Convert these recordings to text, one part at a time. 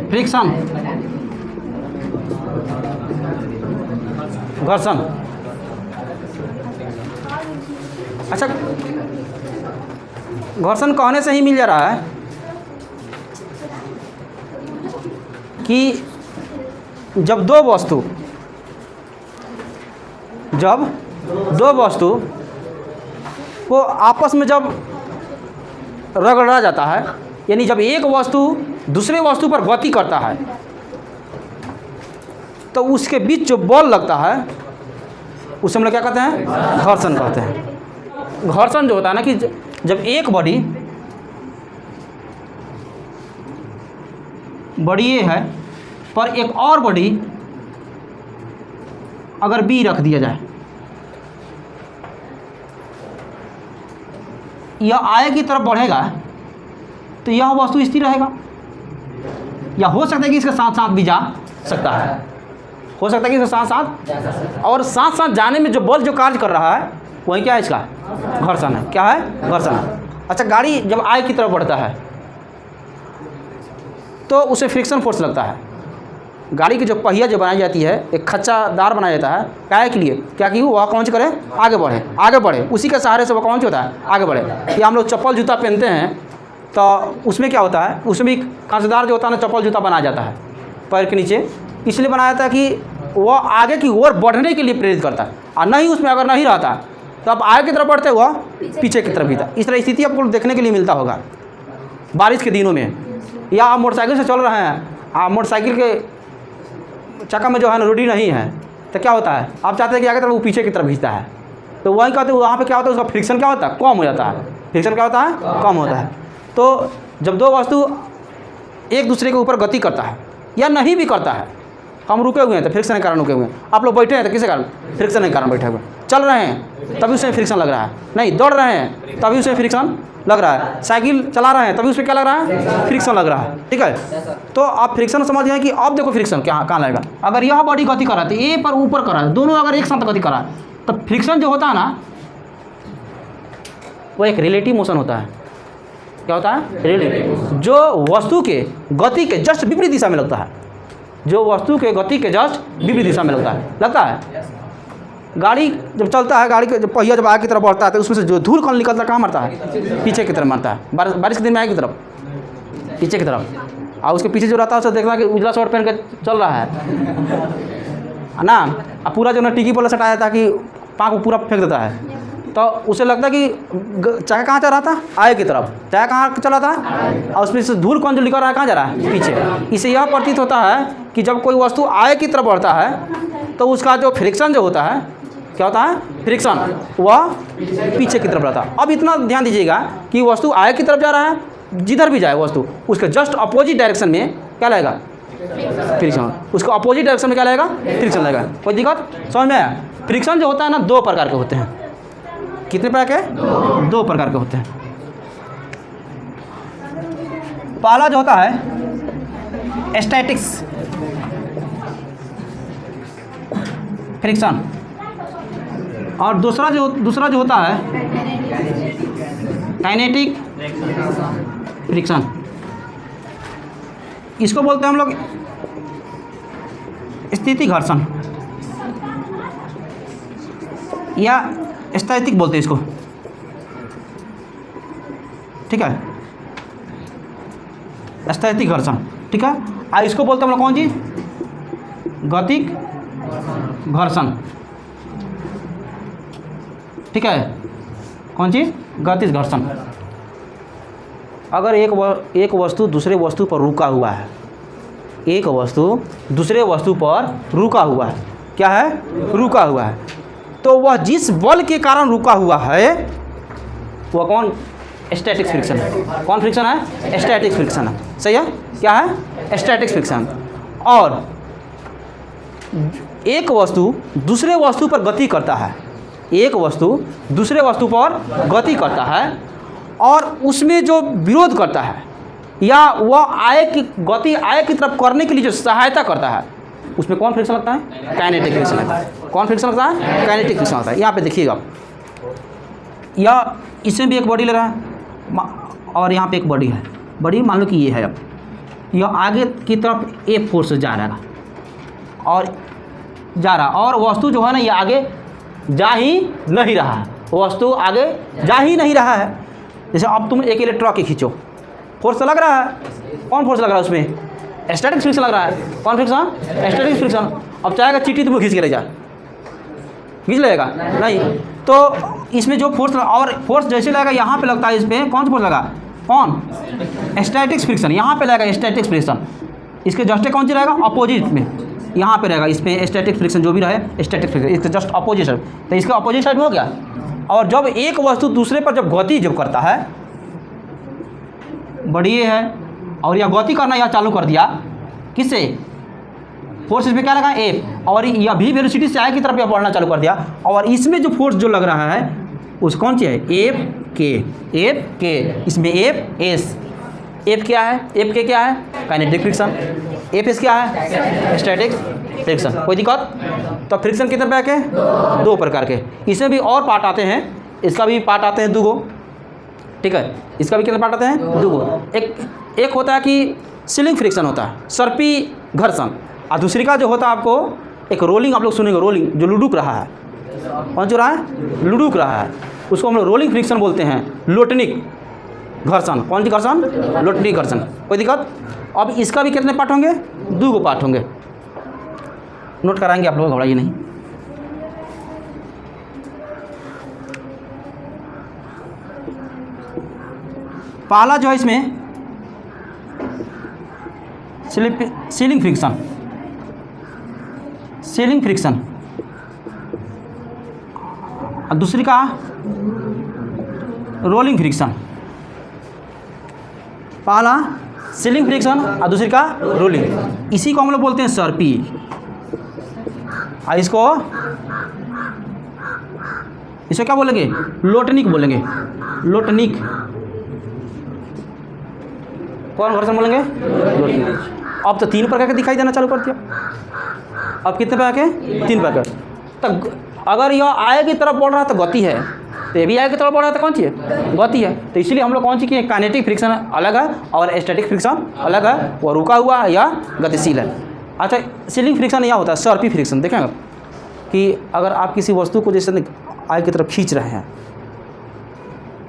Friction, घर्षण। अच्छा, घर्षण कहने से ही मिल जा रहा है कि जब दो वस्तु को आपस में जब रगड़ा जाता है, यानी जब एक वस्तु दूसरे वस्तु पर गति करता है तो उसके बीच जो बल लगता है उसे हम लोग क्या कहते हैं? घर्षण कहते हैं। घर्षण जो होता है ना कि जब एक बॉडी ए है पर एक और बॉडी अगर बी रख दिया जाए, यह आगे की तरफ बढ़ेगा तो यह वस्तु स्थिर रहेगा, या हो सकता है कि इसके साथ साथ भी जा सकता है, हो सकता है कि इसके साथ साथ, और साथ साथ जाने में जो बल जो कार्य कर रहा है वही क्या है? इसका घर्षण है। क्या है? घर्षण है। अच्छा, गाड़ी जब आगे की तरफ बढ़ता है तो उसे फ्रिक्शन फोर्स लगता है। गाड़ी की जो पहिया जो बनाई जाती है, एक खच्चादार बनाया जाता है, काहे के लिए? क्या कि वह कौन करे? आगे बढ़े, उसी के सहारे से वह कौन होता है? आगे बढ़े। या हम लोग चप्पल जूता पहनते हैं तो उसमें क्या होता है? उसमें भी खच्चादार जो होता है ना, चप्पल जूता बनाया जाता है पैर के नीचे, इसलिए बनाया जाता है कि वह आगे की ओर बढ़ने के लिए प्रेरित करता है, और नहीं उसमें अगर नहीं रहता तो आप आगे की तरफ बढ़ते हुआ पीछे की तरफ भी था। इस तरह स्थिति आपको देखने के लिए मिलता होगा बारिश के दिनों में, या आप मोटरसाइकिल से चल रहे हैं, आप मोटरसाइकिल के चक्का में जो है ना रोडी नहीं है तो क्या होता है? आप चाहते हैं कि आगे तरफ वो पीछे की तरफ खींचता है, तो वही कहते हैं वहाँ पे क्या होता है? उसका फ्रिक्शन क्या होता है? कम हो जाता है। फ्रिक्शन क्या होता है? कम होता है। तो जब दो वस्तु एक दूसरे के ऊपर गति करता है या नहीं भी करता है, हम रुके हुए हैं तो फ्रिक्शन के कारण रुके हुए हैं, आप लोग बैठे हैं तो किसके कारण? फ्रिक्शन के कारण बैठे हुए हैं। चल रहे हैं तभी उसमें फ्रिक्शन लग रहा है, नहीं दौड़ रहे हैं तभी उसमें फ्रिक्शन लग रहा है, साइकिल चला रहे हैं तभी उसमें क्या लग रहा है? फ्रिक्शन लग रहा है। ठीक है, तो आप फ्रिक्शन समझ गए कि अब देखो फ्रिक्शन कहाँ लगेगा। अगर यह बॉडी गति कर रहा है, ए पर ऊपर कर रहा है, दोनों अगर एक साथ गति कर रहा है तो फ्रिक्शन जो होता है ना वो एक रिलेटिव मोशन होता है। क्या होता है? रिलेटिव, जो वस्तु के गति के जस्ट विपरीत दिशा में लगता है, जो वस्तु के गति के जस्ट विपरीत दिशा में लगता है। गाड़ी जब चलता है, गाड़ी के जब पहिया जब आगे की तरफ बढ़ता है तो उसमें से जो धूल कण निकलता है कहाँ मारता है? पीछे की तरफ मारता है। बारिश के दिन में आगे की तरफ, पीछे की तरफ, और उसके पीछे जो रहता है उसे देखना कि उजला शर्ट पहन के चल रहा है ना, और पूरा जो ना टिकी पर सटाया था कि पाँव को पूरा फेंक देता है, तो उसे लगता है कि चाहे कहाँ चल रहा था? आगे की तरफ। चाहे कहाँ चला था? और उसमें से धूल कौन जो निकल रहा है कहाँ जा रहा है? पीछे। इससे यह प्रतीत होता है कि जब कोई वस्तु आगे की तरफ बढ़ता है तो उसका जो फ्रिक्शन जो होता है, क्या होता है? फ्रिक्शन, वह पीछे की तरफ रहता है। अब इतना ध्यान दीजिएगा कि वस्तु आगे की तरफ जा रहा है, जिधर भी जाए वस्तु उसके जस्ट अपोजिट डायरेक्शन में क्या लगेगा? फ्रिक्शन। उसको अपोजिट डायरेक्शन में क्या लगेगा? फ्रिक्शन लगेगा। कोई दिक्कत समझ में आया? फ्रिक्शन जो होता है ना, दो प्रकार के होते हैं। कितने प्रकार के? दो प्रकार के होते हैं। पहला जो होता है स्टैटिक्स फ्रिक्शन, और दूसरा जो होता है काइनेटिक फ्रिक्शन। इसको बोलते हैं हम लोग स्थिति घर्षण या स्थैतिक बोलते हैं इसको। ठीक है, स्थैतिक घर्षण। ठीक है, इसको बोलते हैं हम लोग कौन जी? गतिक घर्षण। ठीक है, कौन चीज़? गतिज घर्षण। अगर एक वस्तु दूसरे वस्तु पर रुका हुआ है, एक वस्तु दूसरे वस्तु पर रुका हुआ है, क्या है? रुका हुआ है, तो वह जिस बल के कारण रुका हुआ है वह कौन? स्टैटिक फ्रिक्शन है। कौन फ्रिक्शन है? स्टैटिक फ्रिक्शन है। सही है? क्या है? Static friction. और एक वस्तु दूसरे वस्तु पर गति करता है, एक वस्तु दूसरे वस्तु पर गति करता है और उसमें जो विरोध करता है या वह गति आय की तरफ करने के लिए जो सहायता करता है, उसमें कौन फ्रिक्शन लगता है? काइनेटिक फ्रिक्शन लगता है। कौन फ्रिक्शन लगता है? काइनेटिक फ्रिक्शन लगता है। यहाँ पे देखिएगा, या इसमें भी एक बॉडी ले रहा है, और यहाँ पे एक बॉडी है, बॉडी मान लो कि ये है। अब यह आगे की तरफ ए फोर्स जा रहा है और जा रहा, और वस्तु जो है ना ये आगे जा ही नहीं रहा है, वस्तु आगे जा ही नहीं रहा है। जैसे अब तुम एक इलेक्ट्रॉन के खींचो, फोर्स लग रहा है, कौन फोर्स लग रहा है उसमें? स्टैटिक फ्रिक्शन लग रहा है। कौन फ्रिक्शन? Static friction. अब चाहेगा चींटी तुमको खींच के ले जा, खींच लेगा नहीं। तो इसमें जो फोर्स और फोर्स जैसे लगेगा यहाँ पे लगता है, इस पर कौन सा फोर्स लगा? कौन? Static friction. यहाँ पे लगेगा स्टैटिक फ्रिक्शन, इसके जस्ट कौन सी रहेगा? अपोजिट में यहाँ पे रहेगा, इस पर स्टैटिक फ्रिक्शन जो भी रहे स्टैटिक फ्रिक्शन, इसके जस्ट अपोजिट साइड। तो इसका अपोजिट साइड हो गया। और जब एक वस्तु दूसरे पर जब गति जब करता है, बड़ी है और यह गति करना यह चालू कर दिया, किससे? फोर्स इसमें क्या लगा? एफ। और यह भी वेलोसिटी से आगे की तरफ यह बढ़ना चालू कर दिया, और इसमें जो फोर्स जो लग रहा है उस कौन सी है? एफ के। एफ के, इसमें एफ एस। एफ क्या है? एफ के क्या है? Kinetic friction. एफ एस क्या है? Static friction. कोई दिक्कत? तो फ्रिक्शन कितने प्रकार के? दो प्रकार के। इसमें भी और पार्ट आते हैं, इसका भी पार्ट आते हैं दो गो, ठीक है। इसका भी कितने पार्ट आते हैं? दो गो। एक होता है कि सीलिंग फ्रिक्शन होता है, सर्पी घर्षण, और दूसरी का जो होता है आपको एक रोलिंग, आप लोग सुनेंगे रोलिंग, जो लुढ़क रहा है। कौन जो रहा है? लुढ़क रहा है, उसको हम लोग रोलिंग फ्रिक्शन बोलते हैं। लोटनिक घर्षण। कौन सी घर्षण? लोटनिक घर्षण। कोई दिक्कत? अब इसका भी कितने पार्ट होंगे? दो गो पार्ट होंगे, नोट कराएंगे आप लोग, घबराइए नहीं। पहला जो है इसमें सीलिंग फ्रिक्शन, सीलिंग फ्रिक्शन, और दूसरी का रोलिंग फ्रिक्शन। पहला सीलिंग फ्रिक्शन और दूसरी का रोलिंग, इसी को हम लोग बोलते हैं सर्पी। और इसको क्या बोलेंगे? लोटनिक बोलेंगे। लोटनिक। कौन घर्षण बोलेंगे? लोटनिक। अब तो तीन प्रकार के दिखाई देना चालू कर दिया। अब कितने प्रकार के? तीन प्रकार। तो अगर यह आगे की तरफ बढ़ रहा है तो गति है, तो ये भी आगे की तरफ बढ़ रहा है तो कौन सी है? गति है। तो इसलिए हम लोग कौन सी किए? काइनेटिक फ्रिक्शन अलग है और स्टैटिक फ्रिक्शन अलग है, वो रुका हुआ है या गतिशील है। अच्छा, सीलिंग फ्रिक्शन यह होता है सर्पी फ्रिक्शन। देखेंगे कि अगर आप किसी वस्तु को जैसे आगे की तरफ खींच रहे हैं,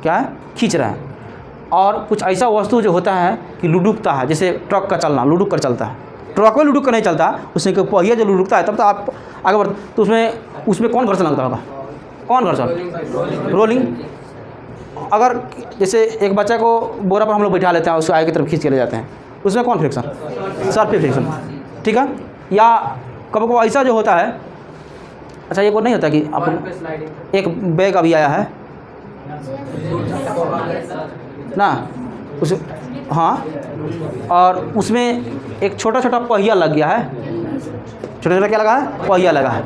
क्या है? खींच रहे हैं, और कुछ ऐसा वस्तु जो होता है कि लुढ़कता है, जैसे ट्रक का चलना लुढ़क कर चलता है, ट्रक में लुढ़क कर नहीं चलता, उसमें कोई पहिया जो लुढ़कता है तब तो आप आगे बढ़, तो उसमें कौन घर्षण लगता होगा? कौन घर्षण? रोलिंग। अगर जैसे एक बच्चा को बोरा पर हम लोग बैठा लेते हैं, उसको आगे की तरफ खींच के ले जाते हैं, उसमें कौन फ्रिक्शन? सर्पी फ्रिक्शन, ठीक है। या कभी कभी ऐसा जो होता है, अच्छा ये को नहीं होता कि आप एक बैग अभी आया है ना, उस हाँ, और उसमें एक छोटा छोटा पहिया लग गया है, छोटा छोटा क्या लगा है? पहिया लगा है।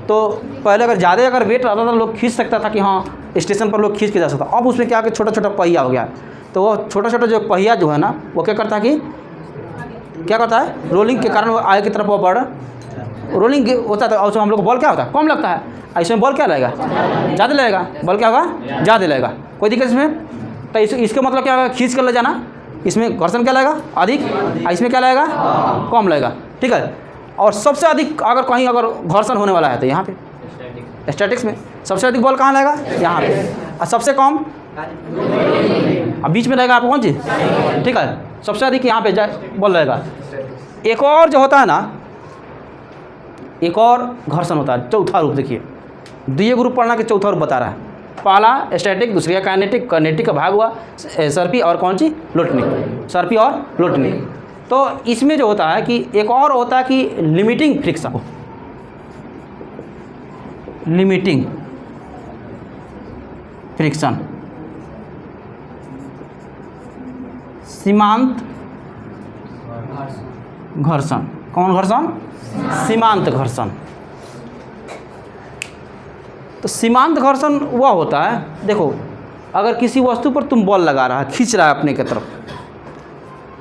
तो पहले अगर ज़्यादा अगर वेट रहता था लोग खींच सकता था कि हाँ स्टेशन पर लोग खींच के जा सकता, अब उसमें क्या कि छोटा छोटा पहिया हो गया। तो वो छोटा छोटा जो पहिया जो है ना, वो क्या करता है कि क्या करता है? रोलिंग के कारण वो आगे की तरफ वो बढ़, रोलिंग होता है। और उसमें हम लोग को बॉल क्या होता है? कम लगता है। इसमें बॉल क्या लगेगा? ज़्यादा लगेगा। बॉल क्या होगा? ज़्यादा लगेगा। कोई दिक्कत इसमें? तो इसका मतलब क्या होगा? खींच कर ले जाना, इसमें घर्षण क्या लगेगा? अधिक, इसमें क्या लगेगा? कम लगेगा, ठीक है। और सबसे अधिक अगर कहीं अगर घर्षण होने वाला है तो यहाँ पे स्टैटिक्स में सबसे अधिक बॉल कहाँ लगेगा? यहाँ पे। और सबसे कम अब बीच में रहेगा आपको कौन चीज़? ठीक है, सबसे अधिक यहाँ पे बॉल रहेगा। एक और जो होता है ना, एक और घर्षण होता है, चौथा रूप। देखिए द्वितीय ग्रुप पढ़ना के चौथा रूप बता रहा है। पहला स्टैटिक, दूसरी का काइनेटिक, काइनेटिक का भाग हुआ सर्पी और कौन सी? लोटनिक। सर्पी और लोटनिक। तो इसमें जो होता है कि एक और होता है कि लिमिटिंग फ्रिक्शन, लिमिटिंग फ्रिक्शन, सीमांत घर्षण। कौन घर्षण? सीमांत घर्षण। तो सीमांत घर्षण वह होता है, देखो अगर किसी वस्तु पर तुम बॉल लगा रहा है, खींच रहा है अपने की तरफ,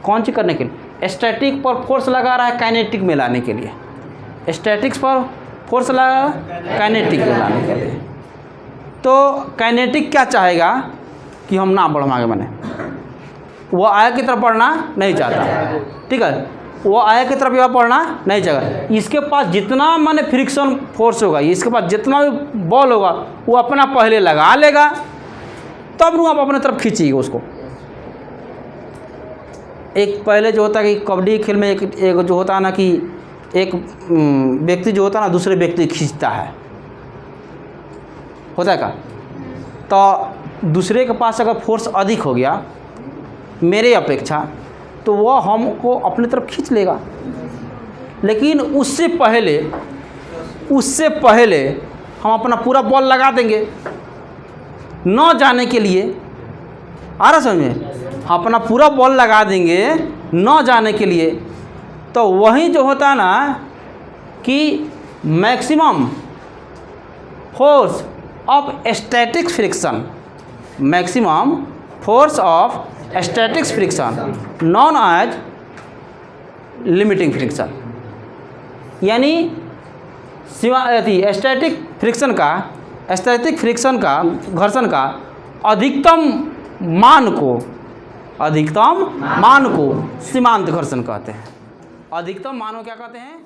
कौन सी करने के लिए? स्टैटिक पर फोर्स लगा रहा है काइनेटिक में लाने के लिए। स्टैटिक्स पर फोर्स लगा काइनेटिक में लाने के लिए। तो काइनेटिक क्या चाहेगा कि हम ना बढ़ आगे बने, वो आगे की तरफ बढ़ना नहीं चाहता, ठीक है, वो आगे की तरफ यह बढ़ना नहीं चाहेगा। इसके पास जितना माने फ्रिक्शन फोर्स होगा, इसके पास जितना भी बॉल होगा वो अपना पहले लगा लेगा, तब आप अपने तरफ खींचिएगा उसको। एक पहले जो होता है कि कबड्डी खेल में एक जो होता है ना कि एक व्यक्ति जो होता है ना दूसरे व्यक्ति खींचता है, होता है क्या? तो दूसरे के पास अगर फोर्स अधिक हो गया मेरे अपेक्षा, तो वह हमको अपनी तरफ खींच लेगा। लेकिन उससे पहले हम अपना पूरा बॉल लगा देंगे न जाने के लिए। आ रहा समझ में? हम अपना पूरा बॉल लगा देंगे न जाने के लिए, तो वही जो होता है ना कि maximum force of static friction, maximum force of static friction known as limiting friction, यानी स्टैटिक फ्रिक्शन का घर्षण का अधिकतम मान को सीमांत घर्षण कहते हैं। अधिकतम मान को क्या कहते हैं?